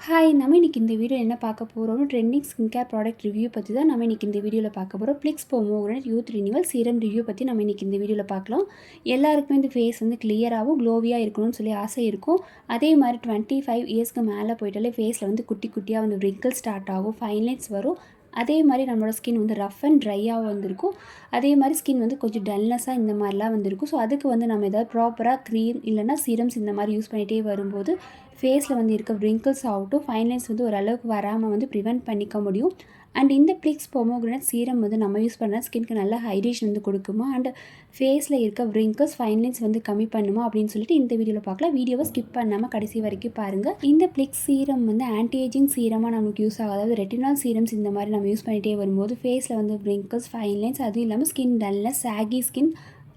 Hi, நம்ம இன்றைக்கி இந்த வீடியோ என்ன பார்க்க போகிறோம்? Trending skin care product review பற்றி தான் நம்ம இன்றைக்கி இந்த வீடியோவில் பார்க்க போகிறோம். PLIX Pomegranate youth renewal serum review பற்றி நம்ம இன்றைக்கி இந்த வீடியோவில் பார்க்கலாம். எல்லாருக்குமே இந்த ஃபேஸ் வந்து கிளியராகவும் க்ளோவியாக இருக்கணும்னு சொல்லி ஆசை இருக்கும். அதே மாதிரி 25 இயர்ஸ்க்கு மேலே போயிட்டாலே ஃபேஸில் வந்து குட்டி குட்டியாக வந்து wrinkles ஸ்டார்ட் ஆகும், ஃபைன் லைன்ஸ் வரும். அதே மாதிரி நம்மளோட ஸ்கின் வந்து ரஃப் அண்ட் ட்ரையாக வந்திருக்கும். அதே மாதிரி ஸ்கின் வந்து கொஞ்சம் டல்னஸாக இந்த மாதிரிலாம் வந்திருக்கும். ஸோ அதுக்கு வந்து நம்ம ஏதாவது ப்ராப்பராக க்ரீம் இல்லைனா சீரம்ஸ் இந்த மாதிரி யூஸ் பண்ணிகிட்டே வரும்போது ஃபேஸில் வந்து இருக்க wrinkles ஆகட்டும், ஃபைன் லைன்ஸ் வந்து ஓரளவுக்கு வராமல் வந்து ப்ரிவெண்ட் பண்ணிக்க முடியும். அண்ட் இந்த PLIX Pomegranate சீரம் வந்து நம்ம யூஸ் பண்ணால் ஸ்கின்க்கு நல்ல ஹைட்ரேஷன் வந்து கொடுக்குமா, அண்ட் ஃபேஸில் இருக்க wrinkles ஃபைன் லைன்ஸ் வந்து கம்மி பண்ணுமா அப்படின்னு சொல்லிட்டு இந்த வீடியோவில் பார்க்கலாம். வீடியோவை ஸ்கிப் பண்ணாமல் கடைசி வரைக்கும் பாருங்கள். இந்த PLIX சீரம் வந்து ஆன்டி ஏஜிங் சீரமாக நமக்கு யூஸ் ஆகும். அதாவது ரெட்டினால் சீரம்ஸ் இந்த மாதிரி நம்ம யூஸ் பண்ணிகிட்டே வரும்போது ஃபேஸில் வந்து wrinkles ஃபைன் லைன்ஸ், அதுவும் இல்லாமல் skin dullness, saggy skin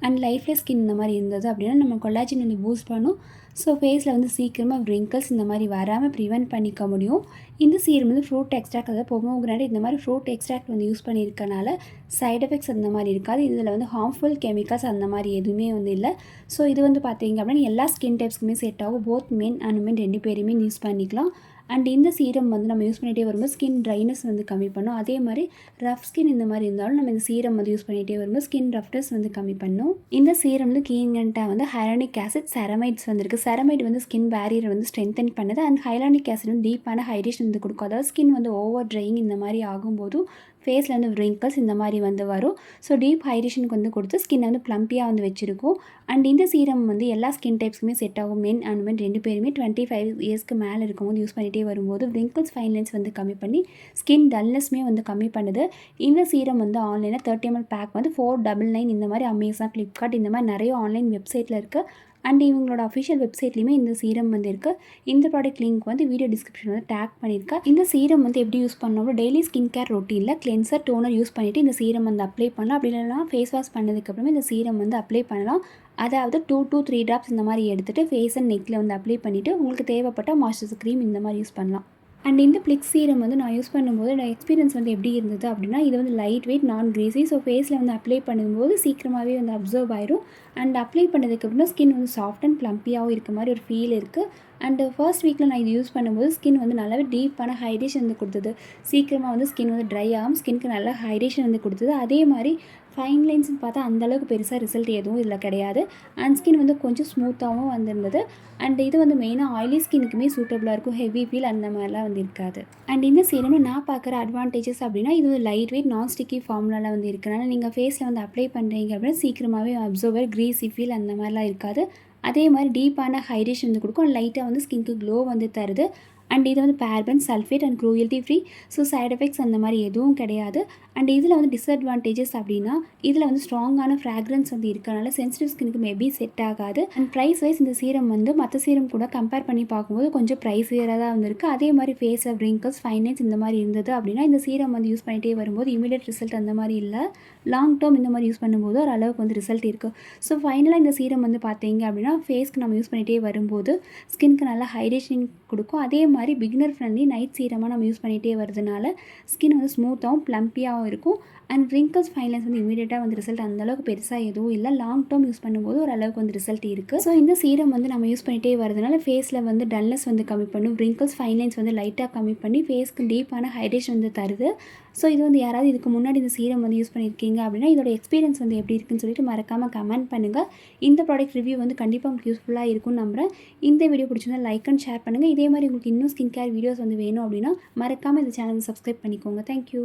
and lifeless skin இந்த மாதிரி இருந்தது அப்படின்னா நம்ம கொலாஜின் வந்து பூஸ்ட் பண்ணும். ஸோ ஃபேஸில் வந்து சீக்கிரமாக wrinkles இந்த மாதிரி வராமல் ப்ரிவெண்ட் பண்ணிக்க முடியும். இந்த சீரம் வந்து ஃப்ரூட் எக்ஸ்ட்ராக்ட், அதாவது பொமோகிரானேட் இந்த மாதிரி ஃப்ரூட் எக்ஸ்ட்ராக்ட் வந்து யூஸ் பண்ணியிருக்கனால சைட் எஃபெக்ட்ஸ் அந்த மாதிரி இருக்காது. இதில் வந்து ஹார்ம்ஃபுல் கெமிக்கல்ஸ் அந்த மாதிரி எதுவுமே வந்து இல்லை. ஸோ இது வந்து பார்த்தீங்க அப்படின்னா எல்லா ஸ்கின் டைப்ஸ்க்குமே செட் ஆகும். போத் மென் அண்ட் மென் ரெண்டு பேருமே யூஸ் பண்ணிக்கலாம். அண்ட் இந்த சீரம் வந்து நம்ம யூஸ் பண்ணிகிட்டே வரும்போது ஸ்கின் ட்ரைனஸ் வந்து கம்மி பண்ணும். அதே மாதிரி ரஃப் ஸ்கின் இந்த மாதிரி இருந்தாலும் நம்ம இந்த சீரம் வந்து யூஸ் பண்ணிகிட்டே வரும்போது ஸ்கின் ரஃப்னஸ் வந்து கம்மி பண்ணும். இந்த சீரம் வந்து கீங்கண்ட்டாக வந்து ஹைலானிக் ஆசிட், செரமைட்ஸ் வந்துருக்கு. செரமைட் வந்து ஸ்கின் பேரியரை வந்து ஸ்ட்ரென்தன் பண்ணுது. அண்ட் ஹைலானிக் ஆசிட் வந்து டீப்பான ஹைட்ரேஷன் வந்து கொடுக்கும். அதாவது ஸ்கின் வந்து ஓவர் ட்ரையிங் இந்த மாதிரி ஆகும்போதும் ஃபேஸில் வந்து wrinkles இந்த மாதிரி வந்து வரும். ஸோ டீப் ஹைட்ரேஷனுக்கு வந்து கொடுத்து ஸ்கின்னை வந்து ப்ளம்பியாக வந்து வச்சுருக்கும். அண்ட் இந்த சீரம் வந்து எல்லா ஸ்கின் டைப்ஸ்க்குமே செட் ஆகும். மென் அண்ட் மென் ரெண்டு பேருமே 25 இயர்ஸ்க்கு மேலே இருக்கும்போது யூஸ் பண்ணிகிட்டே வரும்போது wrinkles ஃபைன் லைன்ஸ் வந்து கம்மி பண்ணி ஸ்கின் டல்னஸ்மே வந்து கம்மி பண்ணுது. இந்த சீரம் வந்து ஆன்லைனில் 30 ml பேக் வந்து 499 இந்த மாதிரி அமேசான், ஃப்ளிப்கார்ட் இந்த மாதிரி நிறைய ஆன்லைன் வெப்சைட்டில் இருக்குது. அண்ட் இவங்களோட அஃபிஷியல் வெப்சைட்லேயுமே இந்த சீரம் வந்து இருக்குது. இந்த ப்ராடக்ட் லிங்க் வந்து வீடியோ டிஸ்கிரிப்ஷன் வந்து டேக் பண்ணியிருக்கேன். இந்த சீரம் வந்து எப்படி யூஸ் பண்ணோம்னா டெய்லி ஸ்கின் கேர் ரொட்டீனில் கிளென்சர், டோனர் யூஸ் பண்ணிவிட்டு இந்த சீரம் வந்து அப்ளை பண்ணலாம். அப்படி இல்லைனா ஃபேஸ் வாஷ் பண்ணதுக்கப்புறமே இந்த சீரம் வந்து அப்ளை பண்ணலாம். அதாவது 2 to 3 ட்ராப்ஸ் இந்த மாதிரி எடுத்துகிட்டு ஃபேஸ் அண்ட் நெக்கில் வந்து அப்ளை பண்ணிவிட்டு உங்களுக்கு தேவைப்பட்ட மாய்ஸ்சரைசர் க்ரீம் இந்த மாதிரி யூஸ் பண்ணலாம். அண்ட் இந்த PLIX சீரம் வந்து நான் யூஸ் பண்ணும்போது என்னோட எக்ஸ்பீரியன்ஸ் வந்து எப்படி இருந்தது அப்படின்னா, இது வந்து லைட் வெயிட், non-greasy. ஸோ ஃபேஸில் வந்து அப்ளை பண்ணும்போது சீக்கிரமாகவே வந்து அப்சர்வ் ஆயிரும். அண்ட் அப்ளை பண்ணதுக்கப்புறம் ஸ்கின் வந்து சாஃப்ட் அண்ட் ப்ளம்பியாகவும் இருக்க மாதிரி ஒரு ஃபீல் இருக்குது. அண்ட் ஃபர்ஸ்ட் வீக்கில் நான் இது யூஸ் பண்ணும்போது ஸ்கின் வந்து நல்லாவே டீப்பான ஹைட்ரேஷன் வந்து கொடுத்தது. சீக்கிரமாக வந்து ஸ்கின் வந்து ட்ரை ஆகும், ஸ்கின்க்கு நல்ல ஹைட்ரேஷன் வந்து கொடுத்தது. அதே மாதிரி ஃபைன் லைன்ஸ்னு பார்த்தா அந்தளவுக்கு பெருசாக ரிசல்ட் எதுவும் இதில் கிடையாது. அண்ட் ஸ்கின் வந்து கொஞ்சம் ஸ்மூத்தாகவும் வந்திருந்தது. அண்ட் இது வந்து மெயினாக ஆயிலி ஸ்கின்னுக்குமே சூட்டபுளாக இருக்கும். ஹெவி ஃபீல் அந்த மாதிரிலாம் வந்து இருக்காது. அண்ட் இந்த சீரமில் நான் பார்க்குற அட்வான்டேஜஸ் அப்படின்னா, இது வந்து லைட் வெயிட், நான் ஸ்டிக்கி ஃபார்முலாவில் வந்து இருக்கனால நீங்கள் ஃபேஸில் வந்து அப்ளை பண்ணுறீங்க அப்படின்னா சீக்கிரமாகவே அப்சர்வர், க்ரீஸி ஃபீல் அந்த மாதிரிலாம் இருக்காது. அதே மாதிரி டீப்பான ஹைட்ரேஷன் வந்து கொடுக்கும். லைட்டாக வந்து ஸ்கின்க்கு க்ளோ வந்து தருது. அண்ட் இது வந்து paraben, sulphate and cruelty free. So side effects அந்த மாதிரி எதுவும் கிடையாது. அண்ட் இதில் வந்து டிஸ்அட்வான்டேஜஸ் அப்படின்னா, இதில் வந்து ஸ்ட்ராங்கான ஃப்ராக்ரன்ஸ் வந்து இருக்கனால சென்சிட்டிவ் ஸ்கின்னுக்கு மேபி செட் ஆகாது. அண்ட் ப்ரைஸ் வைஸ் இந்த சீரம் வந்து மற்ற சீரம் கூட கம்பேர் பண்ணி பார்க்கும்போது கொஞ்சம் ப்ரைஸியராக தான் வந்திருக்கு. அதே மாதிரி ஃபேஸில் wrinkles, ஃபைன் லைன்ஸ் இந்த மாதிரி இருந்தது அப்படின்னா இந்த சீரம் வந்து யூஸ் பண்ணிகிட்டே வரும்போது இமீடியட் ரிசல்ட் அந்த மாதிரி இல்லை. லாங் டேர்ம் இந்த மாதிரி யூஸ் பண்ணும்போது ஒரு அளவுக்கு வந்து ரிசல்ட் இருக்குது. ஸோ ஃபைனலாக இந்த சீரம் வந்து பார்த்தீங்க அப்படின்னா ஃபேஸ்க்கு நம்ம யூஸ் பண்ணிகிட்டே வரும்போது ஸ்கின்க்கு நல்லா ஹைட்ரேஷன் கொடுக்கும். அதே மாதிரி பிகினர் ஃப்ரெண்ட்லி நைட் சீரமாக நம்ம யூஸ் பண்ணிகிட்டே வரதுனால ஸ்கின் வந்து ஸ்மூத்தாகவும் ப்ளம்பியாகவும் இருக்கும். அண்ட் wrinkles ஃபைன் லைன்ஸ் வந்து இமீடியட்டாக வந்து ரிசல்ட் அந்தளவுக்கு பெருசாக எதுவும் இல்லை. லாங் டேர்ம் யூஸ் பண்ணும்போது ஒரு அளவுக்கு வந்து ரிசல்ட் இருக்குது. ஸோ இந்த சீரம் வந்து நம்ம யூஸ் பண்ணிகிட்டே வரதுனால ஃபேஸில் வந்து டல்னஸ் வந்து கம்மி பண்ணும். wrinkles ஃபைன் லைன்ஸ் வந்து லைட்டாக கம்மி பண்ணி ஃபேஸ்க்கு டீப்பான ஹைட்ரேஷன் வந்து தருது. ஸோ இது வந்து யாராவது இதுக்கு முன்னாடி இந்த சீரம் வந்து யூஸ் பண்ணியிருக்கீங்க அப்படின்னா இதோட எக்ஸ்பீரியன்ஸ் வந்து எப்படி இருக்குன்னு சொல்லிட்டு மறக்காமல் கமெண்ட் பண்ணுங்கள். இந்த ப்ராடக்ட் ரிவ்யூ வந்து கண்டிப்பாக உங்களுக்கு யூஸ்ஃபுல்லாக இருக்கும்னு நம்புகிறேன். இந்த வீடியோ பிடிச்சிருந்தா லைக் அண்ட் ஷேர் பண்ணுங்கள். இதே மாதிரி உங்களுக்கு இன்னும் ஸ்கின் கேர் வீடியோஸ் வந்து வேணும் அப்படின்னா மறக்காமல் இந்த சேனலை சப்ஸ்கிரைப் பண்ணிக்கோங்க. தேங்க்யூ.